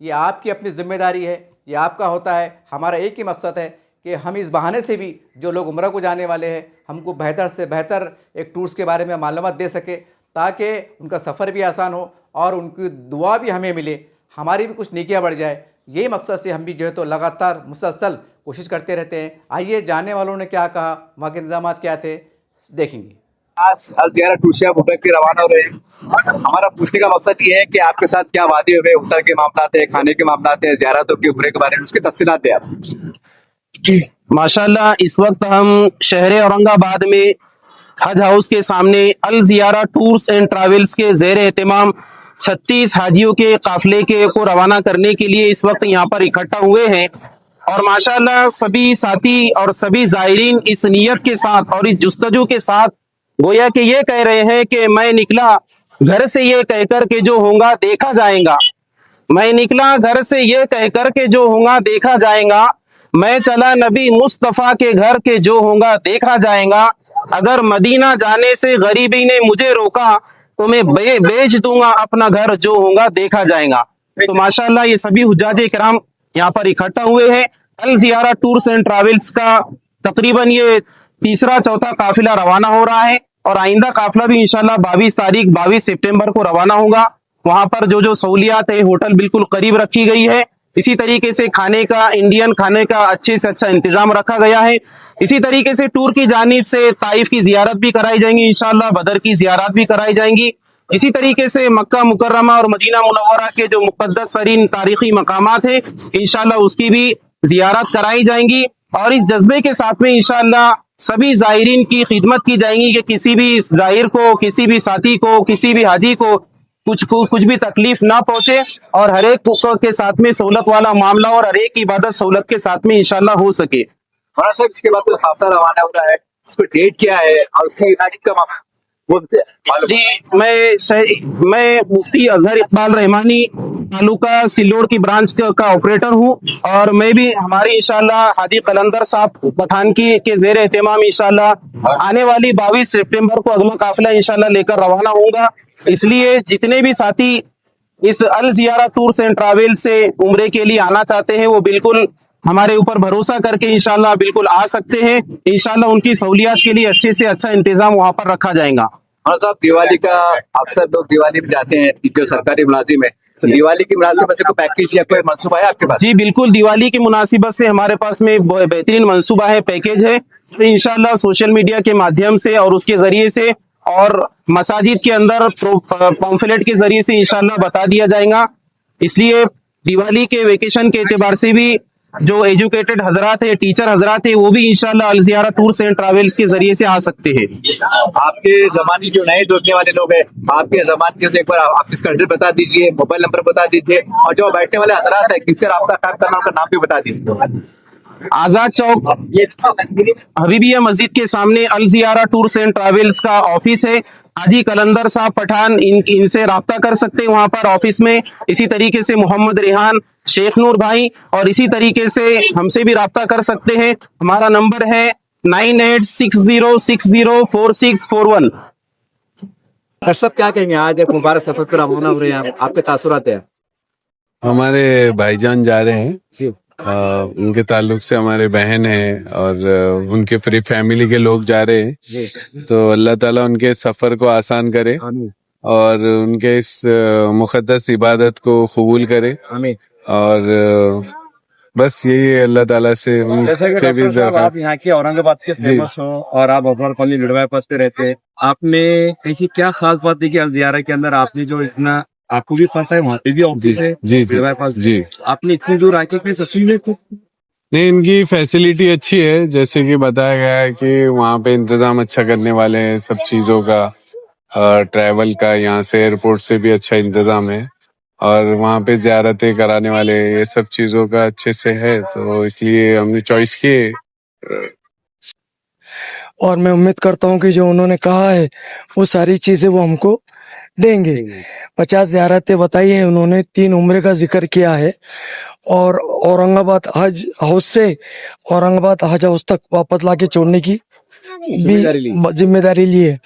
یہ آپ کی اپنی ذمہ داری ہے, یہ آپ کا ہوتا ہے. ہمارا ایک ہی مقصد ہے کہ ہم اس بہانے سے بھی جو لوگ عمرہ کو جانے والے ہیں ہم کو بہتر سے بہتر ایک ٹورس کے بارے میں معلومات دے سکے, تاکہ ان کا سفر بھی آسان ہو اور ان کی دعا بھی ہمیں ملے, ہماری بھی کچھ نیکیاں بڑھ جائے. یہی مقصد سے ہم بھی جو ہے تو لگاتار مسلسل کوشش کرتے رہتے ہیں. آئیے جانے والوں نے کیا کہا, وہاں کے انتظامات کیا تھے, دیکھیں گے. آج الزیارہ ٹور سے آپ ہوٹل کے روانہ ہو رہے ہیں. ہمارا پوچھنے کا مقصد یہ ہے کہ آپ کے ساتھ کیا وعدے ہوئے, ہوٹل کے معاملات ہیں, کھانے کے معاملات ہیں, زیارتوں کے عمرے کے بارے میں اس کی تفصیلات دیں آپ. ماشاءاللہ اس وقت ہم شہر اورنگ آباد میں حج ہاؤس کے سامنے الزیارہ ٹورز اینڈ ٹریولز کے زیر اہتمام 36 حاجیوں کے قافلے کو روانہ کرنے کے لیے اس وقت یہاں پر اکٹھا ہوئے ہیں. اور ماشاءاللہ سبھی ساتھی اور سبھی زائرین اس نیت کے ساتھ اور اس جستجو کے ساتھ گویا کہ یہ کہہ رہے ہیں کہ میں نکلا گھر سے یہ کہہ کر کہ جو ہوگا دیکھا جائے گا, میں نکلا گھر سے یہ کہہ کر کہ جو ہوگا دیکھا جائے گا, میں چلا نبی مصطفیٰ کے گھر کے جو ہوگا دیکھا جائے گا, اگر مدینہ جانے سے غریبی نے مجھے روکا تو میں بیچ دوں گا اپنا گھر جو ہوگا دیکھا جائے گا. تو ماشاءاللہ یہ سبھی حجاج کرام یہاں پر اکٹھا ہوئے ہیں. الزیارہ ٹورز اینڈ ٹریولز کا تقریباً یہ تیسرا چوتھا قافلہ روانہ ہو رہا ہے, اور آئندہ قافلہ بھی انشاءاللہ 22 سپٹمبر کو روانہ ہوگا. وہاں پر جو سہولیات ہے, ہوٹل بالکل قریب رکھی گئی ہے, اسی طریقے سے کھانے کا, انڈین کھانے کا اچھے سے اچھا انتظام رکھا گیا ہے. اسی طریقے سے ٹور کی جانب سے طائف کی زیارت بھی کرائی جائیں گی, انشاءاللہ بدر کی زیارت بھی کرائی جائیں گی. اسی طریقے سے مکہ مکرمہ اور مدینہ منورہ کے جو مقدس ترین تاریخی مقامات ہیں انشاءاللہ اس کی بھی زیارت کرائی جائیں گی. اور اس جذبے کے ساتھ میں انشاءاللہ سبھی زائرین کی خدمت کی جائیں گی کہ کسی بھی زائر کو, کسی بھی ساتھی کو, کسی بھی حاجی کو کچھ بھی تکلیف نہ پہنچے, اور ہر ایک کے ساتھ میں سہولت والا معاملہ اور ہر ایک کی عبادت سہولت کے ساتھ میں انشاءاللہ ہو سکے. مولانا صاحب اس کے بعد تو قافلہ روانہ ہو رہا ہے, اس پہ ڈیٹ کیا ہے اور اس کی تاریخ کا معاملہ وہ جی, میں مفتی اظہر اقبال رحمانی تعلقہ سلوڑ کی برانچ کا آپریٹر ہوں, اور میں بھی ہماری انشاءاللہ حاجی قلندر صاحب پٹھان کے زیر اہتمام انشاءاللہ آنے والی 22 سپٹمبر کو اگلا قافلہ انشاءاللہ لے کر روانہ ہوں گا. اس لیے جتنے بھی ساتھی اس الزیارہ ٹورز اینڈ ٹریول سے عمرے کے لیے آنا چاہتے ہیں وہ بالکل ہمارے اوپر بھروسہ کر کے انشاءاللہ بالکل آ سکتے ہیں. انشاءاللہ ان کی سہولیات کے لیے اچھے سے اچھا انتظام وہاں پر رکھا جائے گا. مولانا صاحب دیوالی کا اکثر لوگ دیوالی میں جاتے ہیں, جو سرکاری ملازم ہے, تو دیوالی کی مناسبت سے کوئی پیکیج یا کوئی منصوبہ ہے آپ کے پاس؟ جی بالکل, دیوالی کی مناسبت سے ہمارے پاس میں بہترین منصوبہ ہے, پیکیج ہے. انشاءاللہ سوشل میڈیا کے مادھیم سے اور اس کے ذریعے سے اور مساجد کے اندر پمفلیٹ کے ذریعے سے انشاءاللہ بتا دیا جائے گا. اس لیے دیوالی کے ویکیشن کے اعتبار سے بھی جو ایجوکیٹڈ حضرات ہیں, ٹیچر حضرات ہیں, وہ بھی انشاءاللہ الزیارہ ٹورز اینڈ ٹریولز کے ذریعے سے آ سکتے ہیں. آپ کے زمانے جو نئے دیکھنے والے لوگ ہیں, آپ کے زمانے کے ایک بار آفس کا ایڈریس بتا دیجیے, موبائل نمبر بتا دیجیے, اور جو بیٹھنے والے حضرات ہیں کس سے رابطہ قائم کرنا, ان کا نام بھی بتا دیجیے. آزاد چوک حبیبیہ مسجد کے سامنے الزیارہ ٹورز اینڈ ٹریولز کا آفس ہے. حاجی قلندر صاحب پٹھان ان سے رابطہ کر سکتے ہیں وہاں پر آفس میں. اسی طریقے سے محمد ریحان, شیخ نور بھائی, اور اسی طریقے سے ہم سے بھی رابطہ کر سکتے ہیں. ہمارا نمبر ہے 9860604641. ڈاکٹر صاحب کیا کہیں گے, آج ایک مبارک سفر پر روانہ ہو رہے ہیں, آپ کے تاثرات ہیں؟ ہمارے بھائی جان جا رہے ہیں, ان کے تعلق سے ہمارے بہن ہیں اور ان کے پوری فیملی کے لوگ جا رہے ہیں. تو اللہ تعالیٰ ان کے سفر کو آسان کرے اور ان کے اس مقدس عبادت کو قبول کرے. اور بس یہی ہے اللہ تعالیٰ سے جیسے کہ آپ یہاں کے اورنگ آباد کے فیمس ہو اور آپ ابرار کالونی لڑوائی پاس پہ رہتے ہیں, آپ نے ایسی کیا خاص بات ہے کہ الزیارہ کے اندر آپ نے جو اتنا, آپ کو بھی پتہ ہے وہاں پہ بھی آفس ہے لڑوائی پاس, جی آپ نے اتنی دور آ کے سچی میں نہیں, ان کی فیسلٹی اچھی ہے, جیسے کہ بتایا گیا ہے کہ وہاں پہ انتظام اچھا کرنے والے ہیں سب چیزوں کا, ٹریول کا, یہاں سے ایئرپورٹ سے بھی اچھا انتظام ہے, اور وہاں پہ زیارتیں کرانے والے, یہ سب چیزوں کا اچھے سے ہے, تو اس لیے ہم نے چوائس کی. اور میں امید کرتا ہوں کہ جو انہوں نے کہا ہے وہ ساری چیزیں وہ ہم کو دیں گے. 50 زیارتیں بتائی ہیں انہوں نے, 3 عمرے کا ذکر کیا ہے, اور اورنگ آباد حج ہاؤس سے اورنگ آباد حج ہاؤس تک واپس لا کے چھوڑنے کی بھی ذمہ داری لی ہے.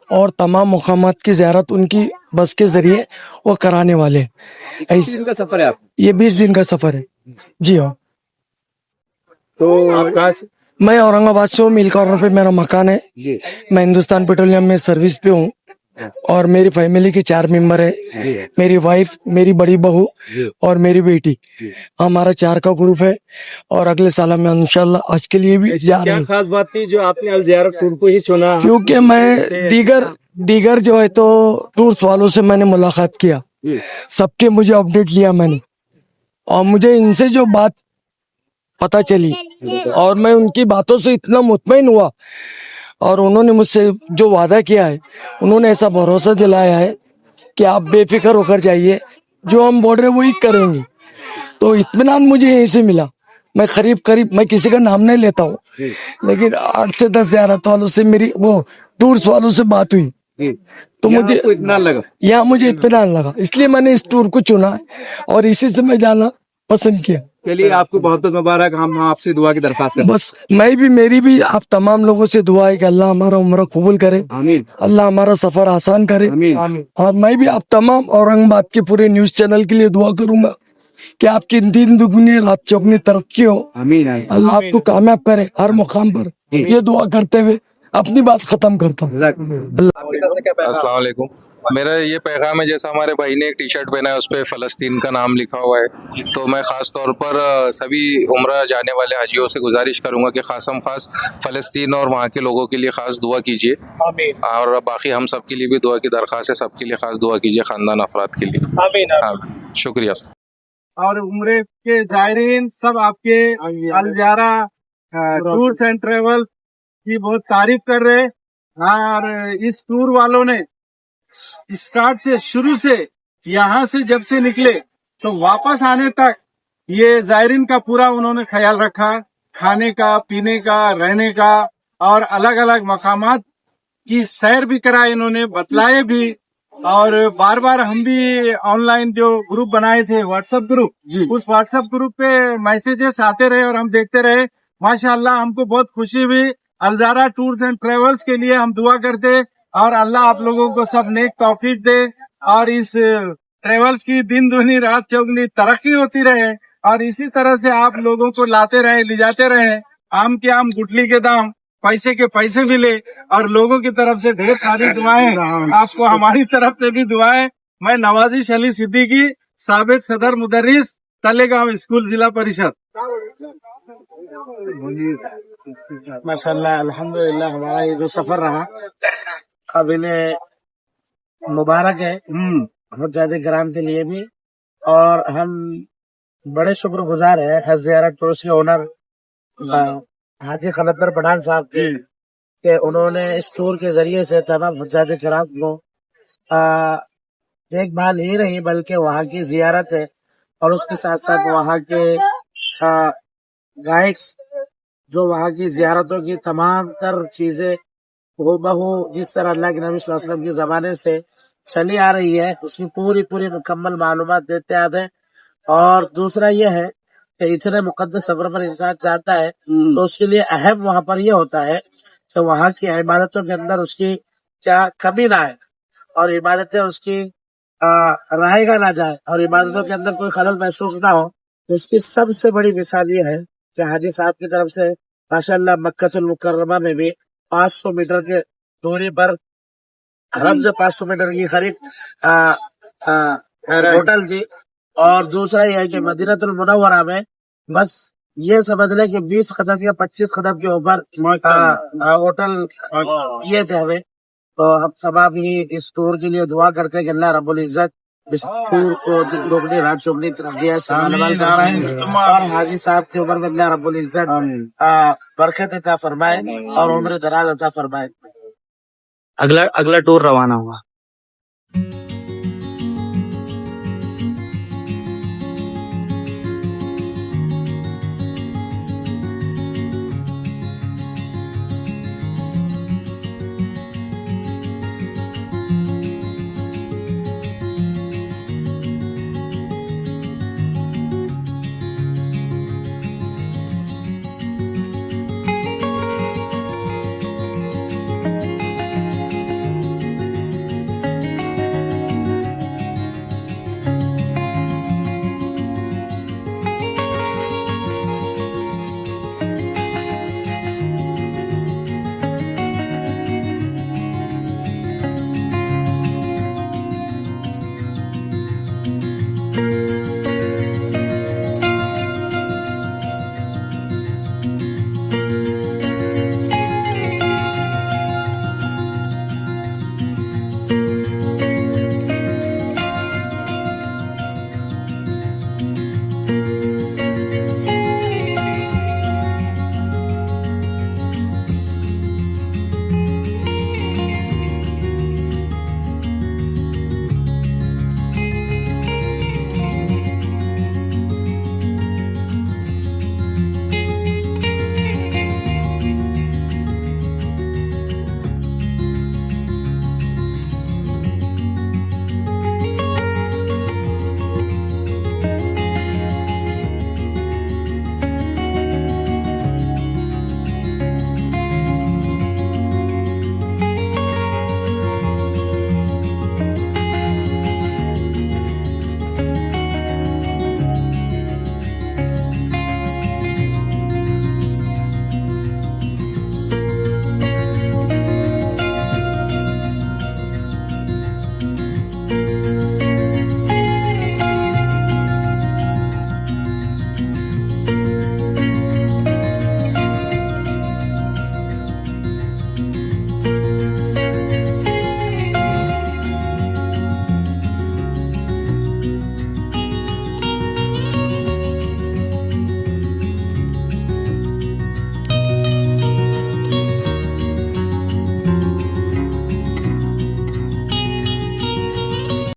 اور تمام مقامات کی زیارت ان کی بس کے ذریعے وہ کرانے والے ہیں. کس دن کا سفر ہے آپ یہ 20 دن کا سفر ہے. جی ہاں. تو آپ کہاں سے میں اورنگ آباد سے ہوں. میل کارنر پہ میرا مکان ہے. جی میں ہندوستان پیٹرولیم میں سروس پہ ہوں اور میری فیملی کے 4 ممبر ہے. میری وائف, میری بڑی بہو اور میری بیٹی. ہمارا 4 کا گروپ ہے اور اگلے سال میں انشاءاللہ آج کے لیے بھی جا رہے کیا ہیں. خاص بات تھی جو آپ نے الزیارہ ٹور کو ہی چنا؟ کیونکہ میں دیگر جو ہے تو ٹورس والوں سے میں نے ملاقات کیا, سب کے مجھے اپڈیٹ لیا میں نے, اور مجھے ان سے جو بات پتہ چلی اور میں ان کی باتوں سے اتنا مطمئن ہوا, اور انہوں نے مجھ سے جو وعدہ کیا ہے, انہوں نے ایسا بھروسہ دلایا ہے کہ آپ بے فکر ہو کر جائیے, جو ہم بول رہے ہیں وہی کریں گے. تو اطمینان مجھے یہیں سے ملا. میں قریب میں کسی کا نام نہیں لیتا ہوں, لیکن 8 سے 10 زیارت والوں سے میری وہ ٹورس والوں سے بات ہوئی تو مجھے اطمینان لگا. یہاں مجھے اطمینان لگا, اس لیے میں نے اس ٹور کو چنا ہے اور اسی سے میں جانا پسند کیا. چلیے آپ کو بہت بہت مبارک. ہم آپ سے دعا کی درخواست کرتے بس میری بھی آپ تمام لوگوں سے دعا ہے کہ اللہ ہمارا عمرہ قبول کرے, ہیں. آمین اللہ ہمارا سفر آسان کرے. آمین. اور میں بھی آپ تمام اورنگ آباد کے پورے نیوز چینل کے لیے دعا کروں گا کہ آپ کی دن دگنی رات چوگنی ترقی ہو. آمین. اللہ آپ کو کامیاب کرے ہر مقام پر. یہ دعا کرتے ہوئے اپنی بات ختم کرتا ہوں. آپ کی طرف سے کیا پیغام؟ السلام علیکم. میرا یہ پیغام ہے, جیسا ہمارے بھائی نے ایک ٹی شرٹ پہنا ہے اس پہ فلسطین کا نام لکھا ہوا ہے, تو میں خاص طور پر سبھی عمرہ جانے والے حاجیوں سے گزارش کروں گا کہ خاص فلسطین اور وہاں کے لوگوں کے لیے خاص دعا کیجیے, اور باقی ہم سب کے لیے بھی دعا کی درخواست ہے. سب کے لیے خاص دعا کیجیے, خاندان افراد کے لیے. آمین. شکریہ. اور عمرے کے زائرین سب آپ کے الزیارہ ٹورس اینڈ ٹریول کی بہت تعریف کر رہے, اور اس ٹور والوں نے اسٹارٹ سے شروع سے یہاں سے جب سے نکلے تو واپس آنے تک یہ زائرین کا پورا انہوں نے خیال رکھا, کھانے کا, پینے کا, رہنے کا, اور الگ الگ مقامات کی سیر بھی کرائے انہوں نے, بتلائے بھی. اور بار بار ہم بھی آن لائن جو گروپ بنائے تھے واٹس ایپ گروپ, اس واٹس ایپ گروپ پہ میسیجز آتے رہے اور ہم دیکھتے رہے. ماشاءاللہ ہم کو بہت خوشی ہوئی. الزیارہ ٹورز اینڈ ٹریولز کے لیے ہم دعا کرتے اور اللہ آپ لوگوں کو سب نیک توفیق دے, اور اس ٹریولز کی دن دگنی رات چوگنی ترقی ہوتی رہے, اور اسی طرح سے آپ لوگوں کو لاتے رہے, لے جاتے رہے. آم کے آم گٹلی کے دام, پیسے کے پیسے بھی لے, اور لوگوں کی طرف سے ڈھیر ساری دعائیں. آپ کو ہماری طرف سے بھی دعائیں. میں نوازش علی صدیقی, سابق صدر مدرس تلے گاؤں اسکول ضلع پریشد. ماشاء اللہ الحمدللہ ہمارا یہ جو سفر رہا قابل مبارک ہے بہت زیادہ گرام کے لیے بھی, اور ہم بڑے شکر گزار ہیں حج زیارت ٹورس کے اونر حاجی خلندر پٹھان صاحب کے, کہ انہوں نے اس ٹور کے ذریعے سے تمام حجاج کرام کو دیکھ بھال ہی رہی بلکہ وہاں کی زیارت ہے, اور اس کے ساتھ ساتھ وہاں کے گائیڈس جو وہاں کی زیارتوں کی تمام تر چیزیں ہو بہو جس طرح اللہ کے نبی صلی اللہ علیہ وسلم کے زمانے سے چلی آ رہی ہے اس کی پوری مکمل معلومات دیتے آتے ہیں. اور دوسرا یہ ہے کہ اتنے مقدس سفر پر انسان جاتا ہے تو اس کے لیے اہم وہاں پر یہ ہوتا ہے کہ وہاں کی عبادتوں کے اندر اس کی کیا کمی نہ آئے, اور عبادتیں اس کی رائے گا نہ جائے, اور عبادتوں کے اندر کوئی خلل محسوس نہ ہو. اس کی سب سے بڑی مثال یہ ہے کہ حاجی صاحب کی طرف سے ماشاءاللہ مکہ المکرمہ میں بھی 500 میٹر کے دوری پر حرم سے 500 میٹر کی قریب ہوٹل جی, اور دوسرا یہ ہے کہ مدینہ المنورہ میں بس یہ سمجھ لیں کہ 20 قدم یا 25 قدم کے اوپر ہوٹل یہ تھے ہمیں. تو ہم تمام ہی اس ٹور کے لیے دعا کرتے ہیں کہ اللہ رب العزت اس ٹور کو دگنی رات چوگنی ترقی اور حاجی صاحب کی عمر میں اللہ رب العزت برکت عطا فرمائے اور عمر دراز عطا فرمائے. اگلا ٹور روانہ ہوا.